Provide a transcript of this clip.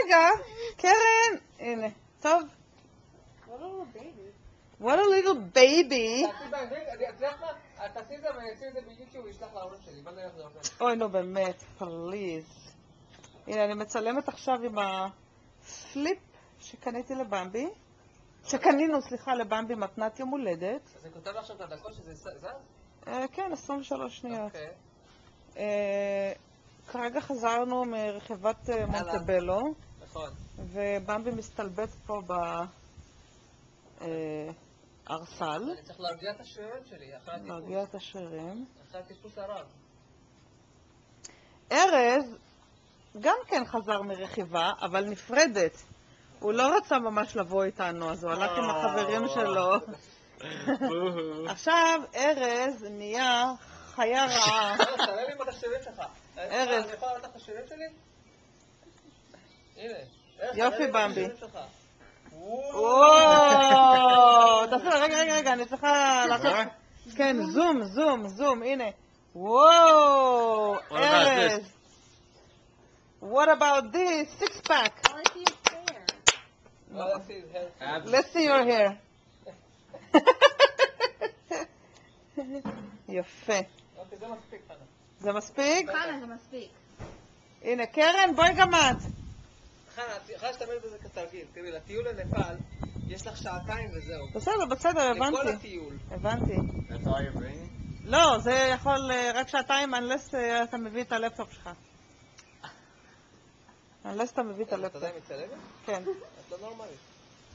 רגע, קרן, הנה, טוב. What a little baby. תעשי את זה ואני אעשי את זה בדיוק שהוא ישלח להורים שלי. בוא נראה איך זה עובד. אוי, נו באמת, פליז. הנה, אני מצלמת עכשיו עם הפליפ שקניתי לבמבי. שקנינו, סליחה, לבמבי מתנת יום הולדת. אז אני כותב עכשיו את הדקות שזה זז? כן, 23 שניות. אוקיי. כרגע חזרנו מרכיבת מונטבלו. נכון. ובמבי מסתלבט פה בארסל. אני צריך להרגיע את השרירים שלי, אחרי הטיפוס. להרגיע את השרירים. אחרי הטיפוס הרב. ארז גם כן חזר מרכיבה, אבל נפרדת. הוא לא רצה ממש לבוא איתנו, אז הוא הלך עם החברים שלו. עכשיו ארז נהיה חיה רעה. תראה לי את השרירים שלך. ארז. אני יכול לתת את השרירים שלי? הנה. יופי במבי. וואו! רגע, אני צריכה לעשות... כן, זום, הנה. וואו, ארז. What about this? Six pack. Let's see your hair. יפה. אוקיי, זה מספיק, חנה. זה מספיק? חנה, זה מספיק. הנה, קרן, בואי גם את. חנה, את יכולה להשתמש בזה כתרגיל. תראי, לטיול לנפאל יש לך שעתיים וזהו. בסדר, הבנתי. לכל הטיול. הבנתי. That's all you're bringing? לא, זה יכול רק שעתיים, unless אתה מביא את הלפטופ שלך. unless אתה מביא את אתה הלפטופ. יודע אם מצלמת? כן. את לא נורמלית.